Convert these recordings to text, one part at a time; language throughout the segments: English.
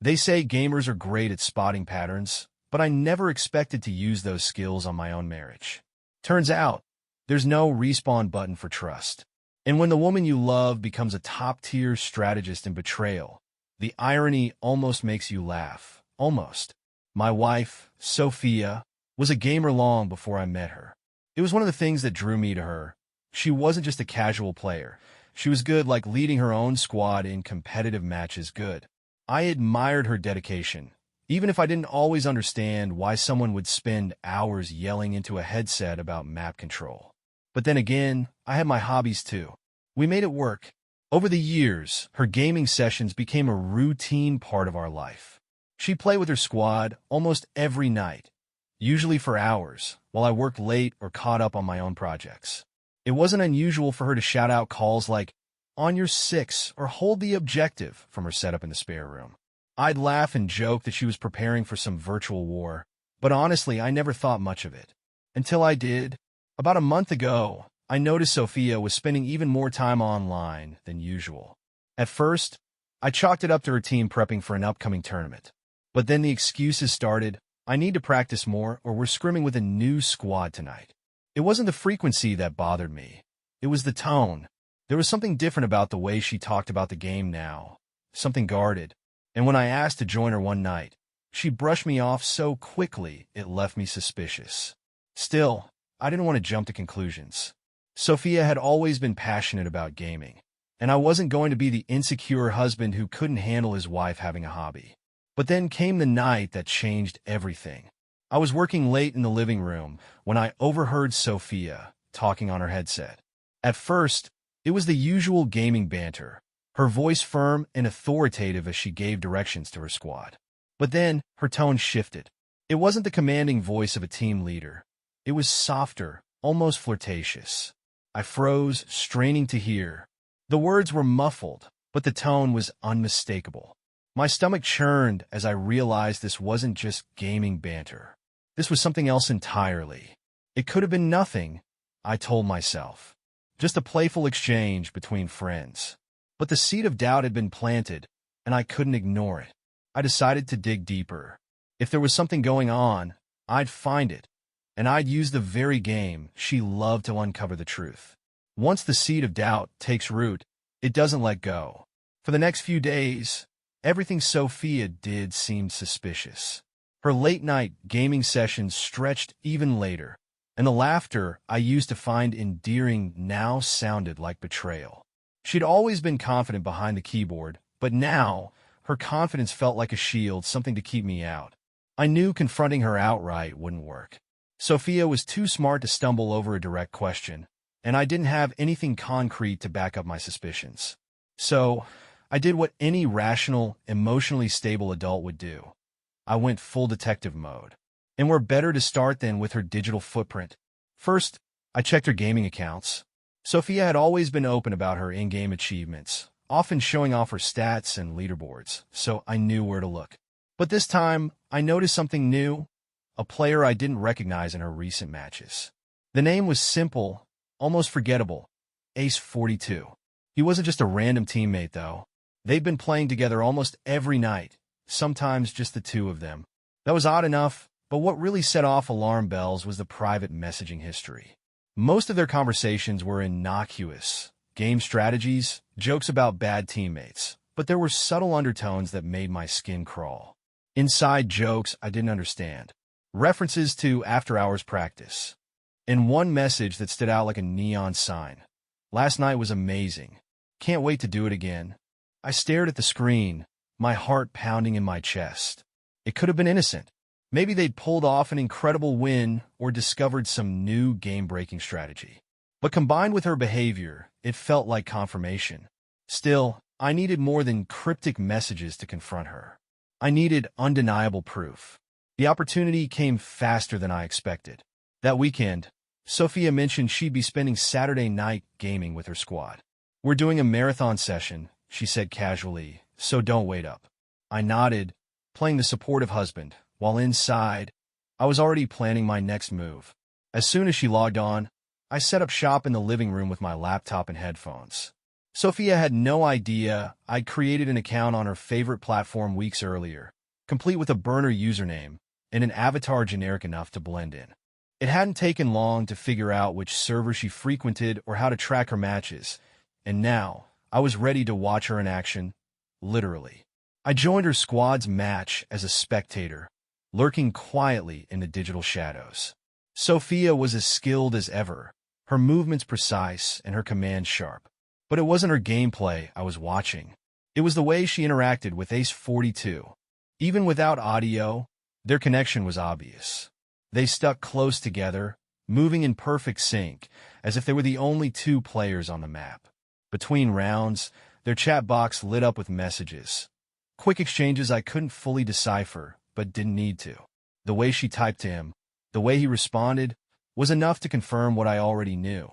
They say gamers are great at spotting patterns, but I never expected to use those skills on my own marriage. Turns out, there's no respawn button for trust. And when the woman you love becomes a top-tier strategist in betrayal, the irony almost makes you laugh. Almost. My wife, Sophia, was a gamer long before I met her. It was one of the things that drew me to her. She wasn't just a casual player. She was good, like leading her own squad in competitive matches good. I admired her dedication, even if I didn't always understand why someone would spend hours yelling into a headset about map control. But then again, I had my hobbies too. We made it work. Over the years, her gaming sessions became a routine part of our life. She'd play with her squad almost every night, usually for hours, while I worked late or caught up on my own projects. It wasn't unusual for her to shout out calls like, "On your six," or "Hold the objective," from her setup in the spare room. I'd laugh and joke that she was preparing for some virtual war, but honestly, I never thought much of it. Until I did. About a month ago, I noticed Sophia was spending even more time online than usual. At first, I chalked it up to her team prepping for an upcoming tournament. But then the excuses started. "I need to practice more," or "We're scrimming with a new squad tonight." It wasn't the frequency that bothered me. It was the tone. There was something different about the way she talked about the game now, something guarded. And when I asked to join her one night, she brushed me off so quickly it left me suspicious. Still, I didn't want to jump to conclusions. Sophia had always been passionate about gaming, and I wasn't going to be the insecure husband who couldn't handle his wife having a hobby. But then came the night that changed everything. I was working late in the living room when I overheard Sophia talking on her headset. At first, it was the usual gaming banter, her voice firm and authoritative as she gave directions to her squad. But then, her tone shifted. It wasn't the commanding voice of a team leader. It was softer, almost flirtatious. I froze, straining to hear. The words were muffled, but the tone was unmistakable. My stomach churned as I realized this wasn't just gaming banter. This was something else entirely. It could have been nothing, I told myself. Just a playful exchange between friends. But the seed of doubt had been planted, and I couldn't ignore it. I decided to dig deeper. If there was something going on, I'd find it, and I'd use the very game she loved to uncover the truth. Once the seed of doubt takes root, it doesn't let go. For the next few days, everything Sophia did seemed suspicious. Her late-night gaming sessions stretched even later, and the laughter I used to find endearing now sounded like betrayal. She'd always been confident behind the keyboard, but now her confidence felt like a shield, something to keep me out. I knew confronting her outright wouldn't work. Sophia was too smart to stumble over a direct question, and I didn't have anything concrete to back up my suspicions. So, I did what any rational, emotionally stable adult would do. I went full detective mode. And where better to start than with her digital footprint? First, I checked her gaming accounts. Sophia had always been open about her in-game achievements, often showing off her stats and leaderboards, so I knew where to look. But this time, I noticed something new, a player I didn't recognize in her recent matches. The name was simple, almost forgettable, Ace 42. He wasn't just a random teammate, though. They'd been playing together almost every night, sometimes just the two of them. That was odd enough, but what really set off alarm bells was the private messaging history. Most of their conversations were innocuous, game strategies, jokes about bad teammates, but there were subtle undertones that made my skin crawl. Inside jokes I didn't understand. References to after-hours practice. And one message that stood out like a neon sign. "Last night was amazing. Can't wait to do it again." I stared at the screen, my heart pounding in my chest. It could have been innocent. Maybe they'd pulled off an incredible win or discovered some new game-breaking strategy. But combined with her behavior, it felt like confirmation. Still, I needed more than cryptic messages to confront her. I needed undeniable proof. The opportunity came faster than I expected. That weekend, Sophia mentioned she'd be spending Saturday night gaming with her squad. "We're doing a marathon session," she said casually, "so don't wait up." I nodded, playing the supportive husband, while inside, I was already planning my next move. As soon as she logged on, I set up shop in the living room with my laptop and headphones. Sophia had no idea I'd created an account on her favorite platform weeks earlier, complete with a burner username and an avatar generic enough to blend in. It hadn't taken long to figure out which server she frequented or how to track her matches, and now I was ready to watch her in action, literally. I joined her squad's match as a spectator, lurking quietly in the digital shadows. Sophia was as skilled as ever, her movements precise and her commands sharp. But it wasn't her gameplay I was watching. It was the way she interacted with Ace 42. Even without audio, their connection was obvious. They stuck close together, moving in perfect sync, as if they were the only two players on the map. Between rounds, their chat box lit up with messages. Quick exchanges I couldn't fully decipher, but didn't need to. The way she typed to him, the way he responded, was enough to confirm what I already knew.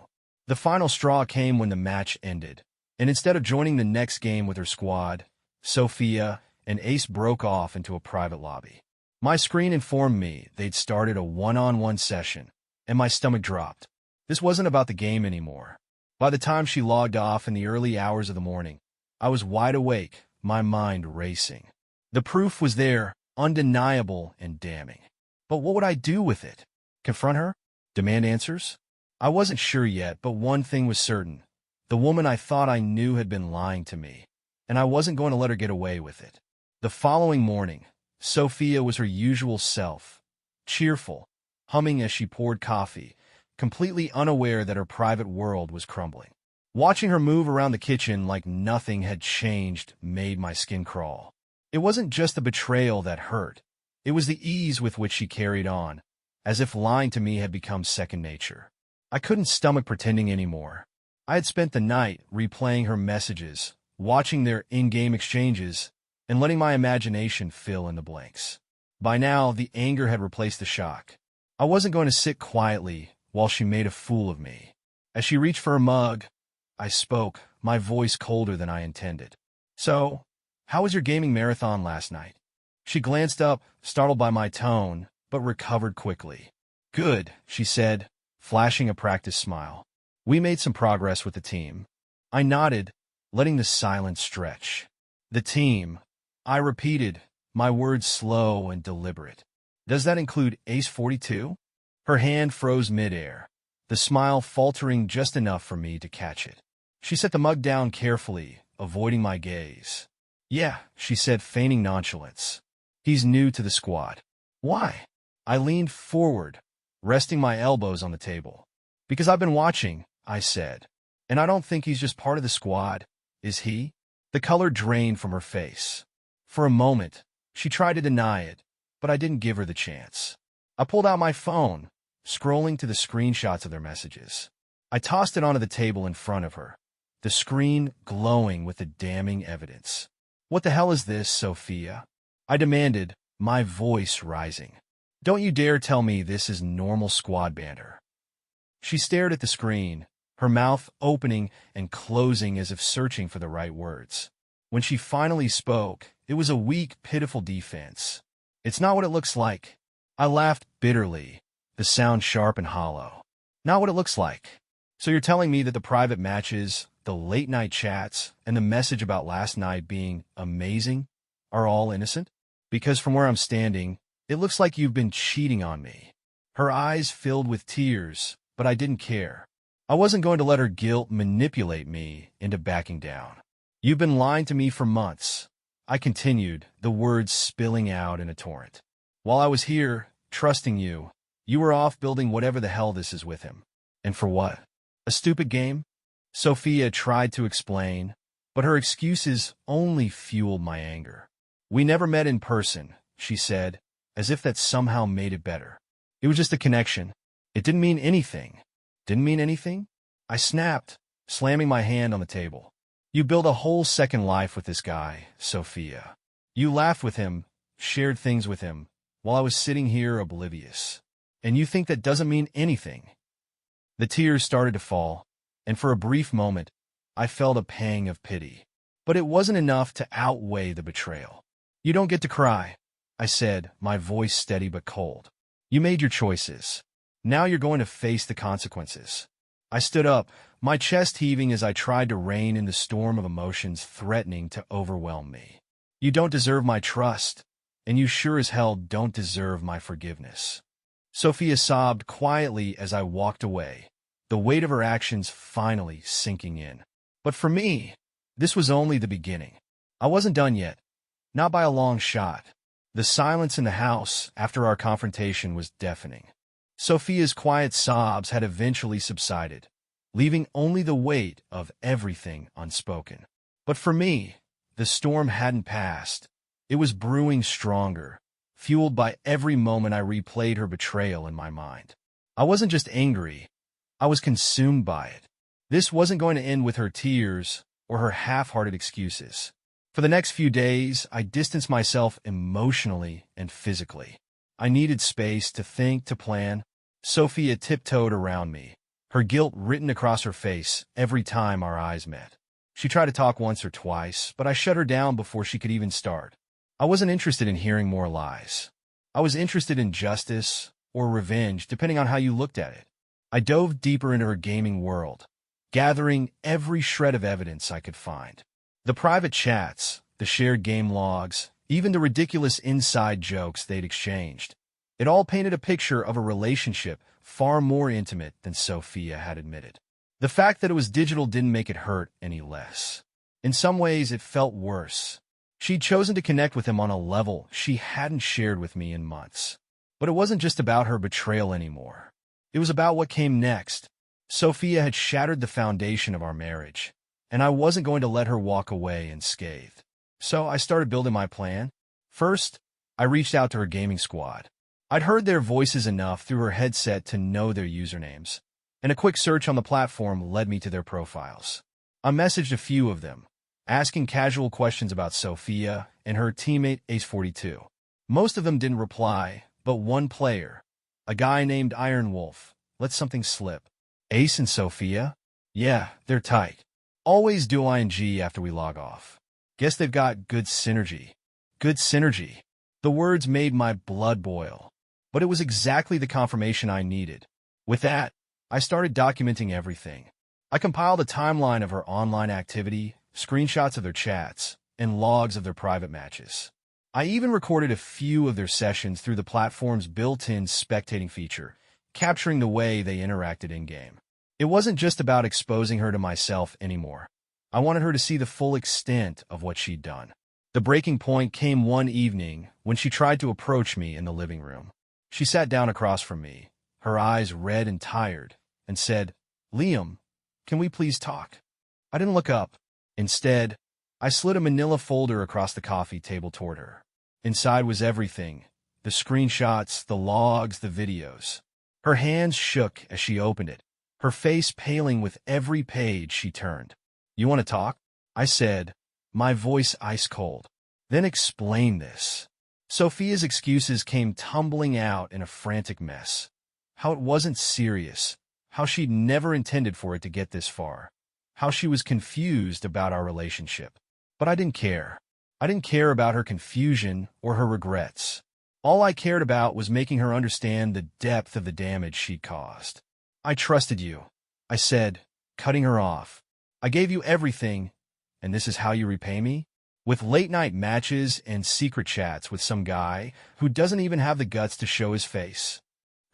The final straw came when the match ended, and instead of joining the next game with her squad, Sophia and Ace broke off into a private lobby. My screen informed me they'd started a one-on-one session, and my stomach dropped. This wasn't about the game anymore. By the time she logged off in the early hours of the morning, I was wide awake, my mind racing. The proof was there, undeniable and damning. But what would I do with it? Confront her? Demand answers? I wasn't sure yet, but one thing was certain. The woman I thought I knew had been lying to me, and I wasn't going to let her get away with it. The following morning, Sophia was her usual self, cheerful, humming as she poured coffee, completely unaware that her private world was crumbling. Watching her move around the kitchen like nothing had changed made my skin crawl. It wasn't just the betrayal that hurt. It was the ease with which she carried on, as if lying to me had become second nature. I couldn't stomach pretending anymore. I had spent the night replaying her messages, watching their in-game exchanges, and letting my imagination fill in the blanks. By now, the anger had replaced the shock. I wasn't going to sit quietly while she made a fool of me. As she reached for her mug, I spoke, my voice colder than I intended. "So, how was your gaming marathon last night?" She glanced up, startled by my tone, but recovered quickly. "Good," she said, flashing a practice smile. "We made some progress with the team." I nodded, letting the silence stretch. "The team," I repeated, my words slow and deliberate. "Does that include Ace 42? Her hand froze midair, the smile faltering just enough for me to catch it. She set the mug down carefully, avoiding my gaze. "Yeah," she said, feigning nonchalance. "He's new to the squad." "Why?" I leaned forward, resting my elbows on the table. "Because I've been watching," I said. "And I don't think he's just part of the squad, is he?" The color drained from her face. For a moment, she tried to deny it, but I didn't give her the chance. I pulled out my phone, scrolling to the screenshots of their messages. I tossed it onto the table in front of her, the screen glowing with the damning evidence. "What the hell is this, Sophia?" I demanded, my voice rising. "Don't you dare tell me this is normal squad banter." She stared at the screen, her mouth opening and closing as if searching for the right words. When she finally spoke, it was a weak, pitiful defense. "It's not what it looks like." I laughed bitterly, the sound sharp and hollow. "Not what it looks like. So you're telling me that the private matches, the late-night chats, and the message about last night being amazing are all innocent? Because from where I'm standing, it looks like you've been cheating on me." Her eyes filled with tears, but I didn't care. I wasn't going to let her guilt manipulate me into backing down. "You've been lying to me for months," I continued, the words spilling out in a torrent. "While I was here, trusting you, you were off building whatever the hell this is with him. And for what? A stupid game?" Sophia tried to explain, but her excuses only fueled my anger. "We never met in person," she said, as if that somehow made it better. "It was just a connection. It didn't mean anything." "Didn't mean anything?" I snapped, slamming my hand on the table. "You built a whole second life with this guy, Sophia. You laughed with him, shared things with him, while I was sitting here oblivious. And you think that doesn't mean anything?" The tears started to fall, and for a brief moment, I felt a pang of pity. But it wasn't enough to outweigh the betrayal. "You don't get to cry," I said, my voice steady but cold. "You made your choices. Now you're going to face the consequences." I stood up, my chest heaving as I tried to rein in the storm of emotions threatening to overwhelm me. You don't deserve my trust, and you sure as hell don't deserve my forgiveness. Sophia sobbed quietly as I walked away, the weight of her actions finally sinking in. But for me, this was only the beginning. I wasn't done yet, not by a long shot. The silence in the house after our confrontation was deafening. Sophia's quiet sobs had eventually subsided, leaving only the weight of everything unspoken. But for me, the storm hadn't passed. It was brewing stronger, fueled by every moment I replayed her betrayal in my mind. I wasn't just angry, I was consumed by it. This wasn't going to end with her tears or her half-hearted excuses. For the next few days, I distanced myself emotionally and physically. I needed space to think, to plan. Sophia tiptoed around me, her guilt written across her face every time our eyes met. She tried to talk once or twice, but I shut her down before she could even start. I wasn't interested in hearing more lies. I was interested in justice or revenge, depending on how you looked at it. I dove deeper into her gaming world, gathering every shred of evidence I could find. The private chats, the shared game logs, even the ridiculous inside jokes they'd exchanged. It all painted a picture of a relationship far more intimate than Sophia had admitted. The fact that it was digital didn't make it hurt any less. In some ways, it felt worse. She'd chosen to connect with him on a level she hadn't shared with me in months. But it wasn't just about her betrayal anymore. It was about what came next. Sophia had shattered the foundation of our marriage, and I wasn't going to let her walk away unscathed. So I started building my plan. First, I reached out to her gaming squad. I'd heard their voices enough through her headset to know their usernames, and a quick search on the platform led me to their profiles. I messaged a few of them, asking casual questions about Sophia and her teammate Ace42. Most of them didn't reply, but one player, a guy named Iron Wolf, let something slip. Ace and Sophia? Yeah, they're tight. Always do ing after we log off. Guess they've got good synergy. Good synergy. The words made my blood boil, but it was exactly the confirmation I needed. With that, I started documenting everything. I compiled a timeline of her online activity, screenshots of their chats, and logs of their private matches. I even recorded a few of their sessions through the platform's built-in spectating feature, capturing the way they interacted in-game. It wasn't just about exposing her to myself anymore. I wanted her to see the full extent of what she'd done. The breaking point came one evening when she tried to approach me in the living room. She sat down across from me, her eyes red and tired, and said, "Liam, can we please talk?" I didn't look up. Instead, I slid a manila folder across the coffee table toward her. Inside was everything, the screenshots, the logs, the videos. Her hands shook as she opened it, her face paling with every page she turned. "You want to talk?" I said, my voice ice cold. "Then explain this." Sophia's excuses came tumbling out in a frantic mess. How it wasn't serious, how she'd never intended for it to get this far, how she was confused about our relationship. But I didn't care. I didn't care about her confusion or her regrets. All I cared about was making her understand the depth of the damage she'd caused. "I trusted you," I said, cutting her off. "I gave you everything, and this is how you repay me? With late-night matches and secret chats with some guy who doesn't even have the guts to show his face."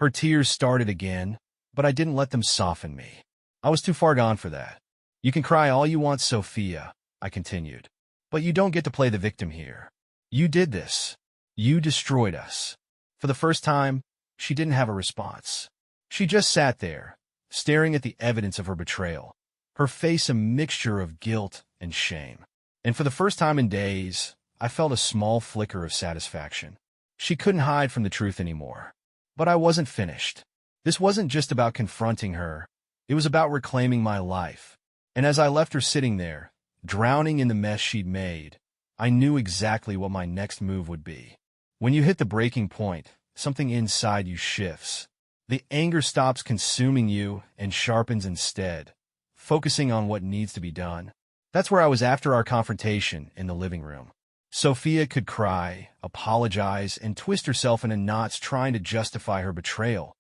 Her tears started again, but I didn't let them soften me. I was too far gone for that. "You can cry all you want, Sophia," I continued, "but you don't get to play the victim here. You did this. You destroyed us." For the first time, she didn't have a response. She just sat there, staring at the evidence of her betrayal, her face a mixture of guilt and shame. And for the first time in days, I felt a small flicker of satisfaction. She couldn't hide from the truth anymore. But I wasn't finished. This wasn't just about confronting her. It was about reclaiming my life. And as I left her sitting there, drowning in the mess she'd made, I knew exactly what my next move would be. When you hit the breaking point, something inside you shifts. The anger stops consuming you and sharpens instead, focusing on what needs to be done. That's where I was after our confrontation in the living room. Sophia could cry, apologize, and twist herself into knots trying to justify her betrayal,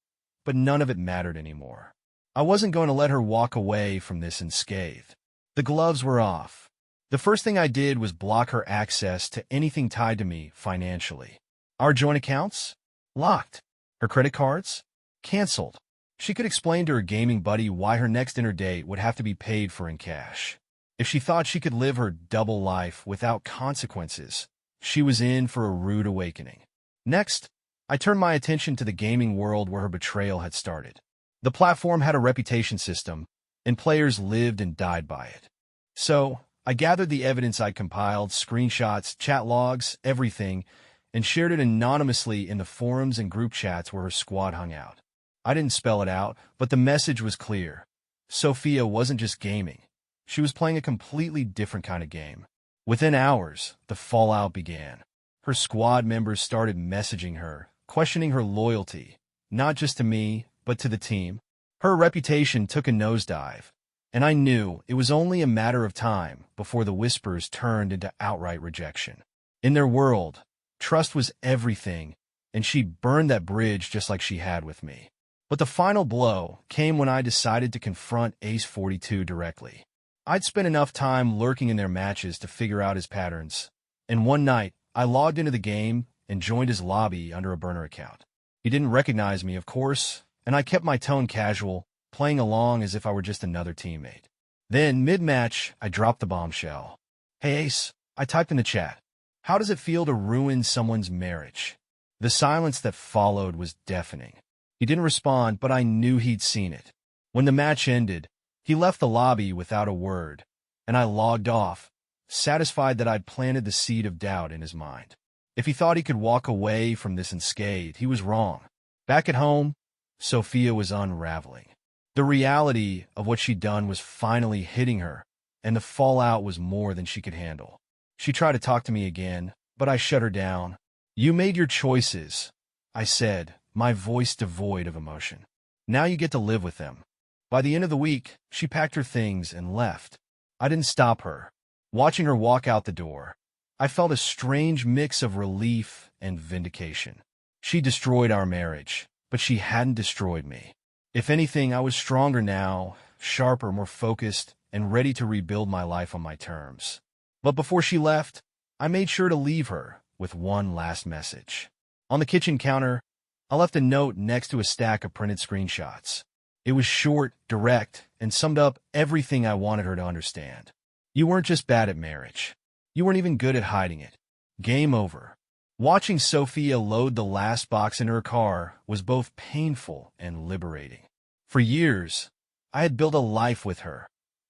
but none of it mattered anymore. I wasn't going to let her walk away from this unscathed. The gloves were off. The first thing I did was block her access to anything tied to me financially. Our joint accounts? Locked. Her credit cards? Canceled. She could explain to her gaming buddy why her next dinner date would have to be paid for in cash. If she thought she could live her double life without consequences, she was in for a rude awakening. Next, I turned my attention to the gaming world where her betrayal had started. The platform had a reputation system, and players lived and died by it. So, I gathered the evidence I compiled, screenshots, chat logs, everything, and shared it anonymously in the forums and group chats where her squad hung out. I didn't spell it out, but the message was clear. Sophia wasn't just gaming. She was playing a completely different kind of game. Within hours, the fallout began. Her squad members started messaging her, questioning her loyalty, not just to me, but to the team. Her reputation took a nosedive, and I knew it was only a matter of time before the whispers turned into outright rejection. In their world, trust was everything, and she burned that bridge just like she had with me. But the final blow came when I decided to confront Ace 42 directly. I'd spent enough time lurking in their matches to figure out his patterns, and one night, I logged into the game and joined his lobby under a burner account. He didn't recognize me, of course, and I kept my tone casual, playing along as if I were just another teammate. Then, mid-match, I dropped the bombshell. "Hey Ace," I typed in the chat. "How does it feel to ruin someone's marriage?" The silence that followed was deafening. He didn't respond, but I knew he'd seen it. When the match ended, he left the lobby without a word, and I logged off, satisfied that I'd planted the seed of doubt in his mind. If he thought he could walk away from this unscathed, he was wrong. Back at home, Sophia was unraveling. The reality of what she'd done was finally hitting her, and the fallout was more than she could handle. She tried to talk to me again, but I shut her down. "You made your choices," I said, my voice devoid of emotion. "Now you get to live with them." By the end of the week, she packed her things and left. I didn't stop her. Watching her walk out the door, I felt a strange mix of relief and vindication. She destroyed our marriage, but she hadn't destroyed me. If anything, I was stronger now, sharper, more focused, and ready to rebuild my life on my terms. But before she left, I made sure to leave her with one last message. On the kitchen counter, I left a note next to a stack of printed screenshots. It was short, direct, and summed up everything I wanted her to understand. You weren't just bad at marriage. You weren't even good at hiding it. Game over. Watching Sophia load the last box in her car was both painful and liberating. For years, I had built a life with her,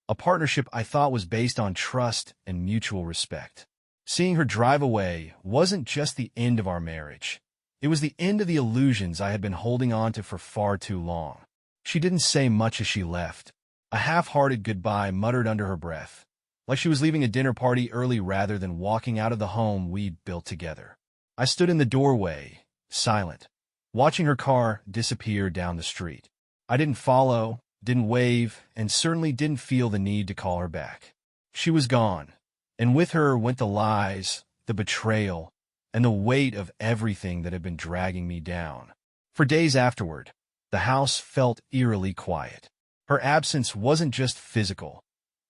a partnership I thought was based on trust and mutual respect. Seeing her drive away wasn't just the end of our marriage. It was the end of the illusions I had been holding on to for far too long. She didn't say much as she left, a half-hearted goodbye muttered under her breath, like she was leaving a dinner party early rather than walking out of the home we'd built together. I stood in the doorway, silent, watching her car disappear down the street. I didn't follow, didn't wave, and certainly didn't feel the need to call her back. She was gone, and with her went the lies, the betrayal, and the weight of everything that had been dragging me down. For days afterward, the house felt eerily quiet. Her absence wasn't just physical.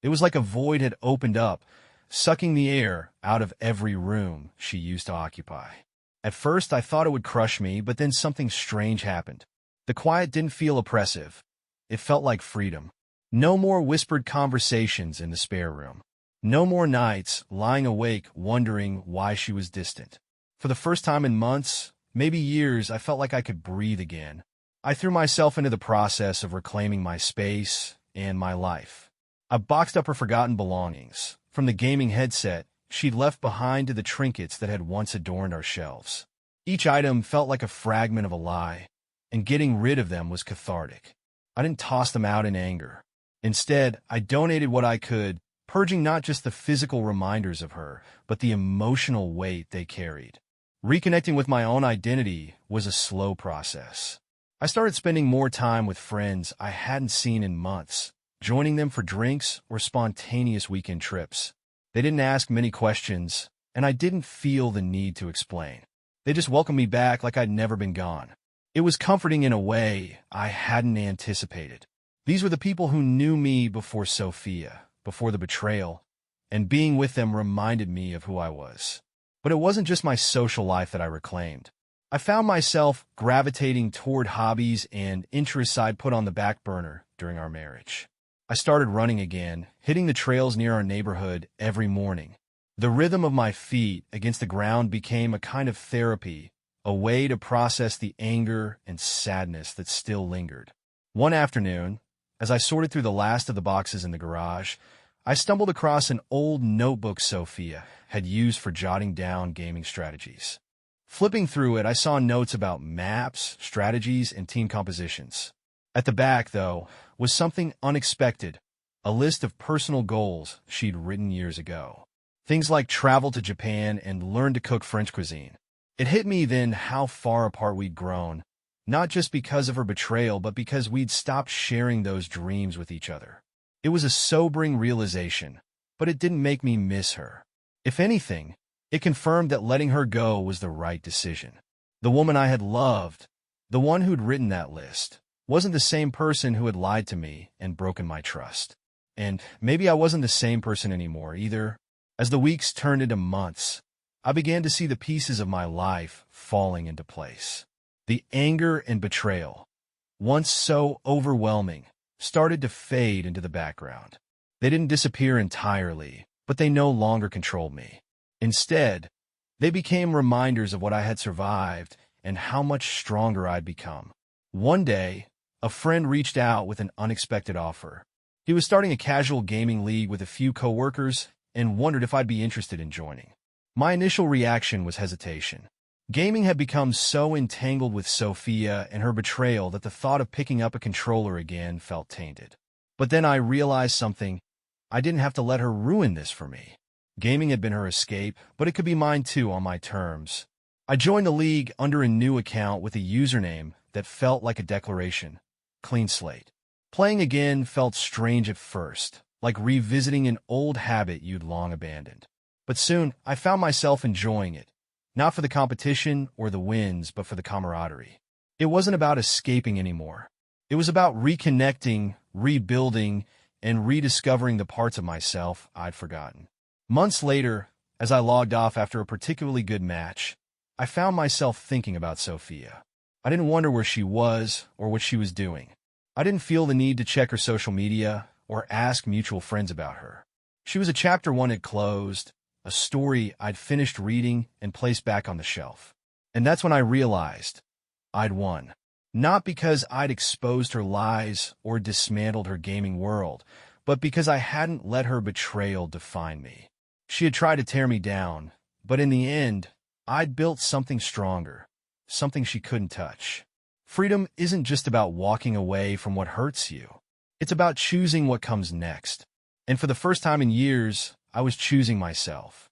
It was like a void had opened up, sucking the air out of every room she used to occupy. At first, I thought it would crush me, but then something strange happened. The quiet didn't feel oppressive. It felt like freedom. No more whispered conversations in the spare room. No more nights lying awake wondering why she was distant. For the first time in months, maybe years, I felt like I could breathe again. I threw myself into the process of reclaiming my space and my life. I boxed up her forgotten belongings, from the gaming headset she'd left behind to the trinkets that had once adorned our shelves. Each item felt like a fragment of a lie, and getting rid of them was cathartic. I didn't toss them out in anger. Instead, I donated what I could, purging not just the physical reminders of her, but the emotional weight they carried. Reconnecting with my own identity was a slow process. I started spending more time with friends I hadn't seen in months, joining them for drinks or spontaneous weekend trips. They didn't ask many questions, and I didn't feel the need to explain. They just welcomed me back like I'd never been gone. It was comforting in a way I hadn't anticipated. These were the people who knew me before Sophia, before the betrayal, and being with them reminded me of who I was. But it wasn't just my social life that I reclaimed. I found myself gravitating toward hobbies and interests I'd put on the back burner during our marriage. I started running again, hitting the trails near our neighborhood every morning. The rhythm of my feet against the ground became a kind of therapy, a way to process the anger and sadness that still lingered. One afternoon, as I sorted through the last of the boxes in the garage, I stumbled across an old notebook Sophia had used for jotting down gaming strategies. Flipping through it, I saw notes about maps, strategies, and team compositions. At the back, though, was something unexpected, a list of personal goals she'd written years ago. Things like travel to Japan and learn to cook French cuisine. It hit me then how far apart we'd grown, not just because of her betrayal, but because we'd stopped sharing those dreams with each other. It was a sobering realization, but it didn't make me miss her. If anything, it confirmed that letting her go was the right decision. The woman I had loved, the one who'd written that list, wasn't the same person who had lied to me and broken my trust. And maybe I wasn't the same person anymore either. As the weeks turned into months, I began to see the pieces of my life falling into place. The anger and betrayal, once so overwhelming, started to fade into the background. They didn't disappear entirely, but they no longer controlled me. Instead, they became reminders of what I had survived and how much stronger I'd become. One day, a friend reached out with an unexpected offer. He was starting a casual gaming league with a few coworkers and wondered if I'd be interested in joining. My initial reaction was hesitation. Gaming had become so entangled with Sophia and her betrayal that the thought of picking up a controller again felt tainted. But then I realized something. I didn't have to let her ruin this for me. Gaming had been her escape, but it could be mine too on my terms. I joined the league under a new account with a username that felt like a declaration. Clean slate. Playing again felt strange at first, like revisiting an old habit you'd long abandoned. But soon, I found myself enjoying it. Not for the competition or the wins, but for the camaraderie. It wasn't about escaping anymore. It was about reconnecting, rebuilding, and rediscovering the parts of myself I'd forgotten. Months later, as I logged off after a particularly good match, I found myself thinking about Sophia. I didn't wonder where she was or what she was doing. I didn't feel the need to check her social media or ask mutual friends about her. She was a chapter one had closed, a story I'd finished reading and placed back on the shelf. And that's when I realized I'd won. Not because I'd exposed her lies or dismantled her gaming world, but because I hadn't let her betrayal define me. She had tried to tear me down, but in the end, I'd built something stronger, something she couldn't touch. Freedom isn't just about walking away from what hurts you. It's about choosing what comes next. And for the first time in years, I was choosing myself.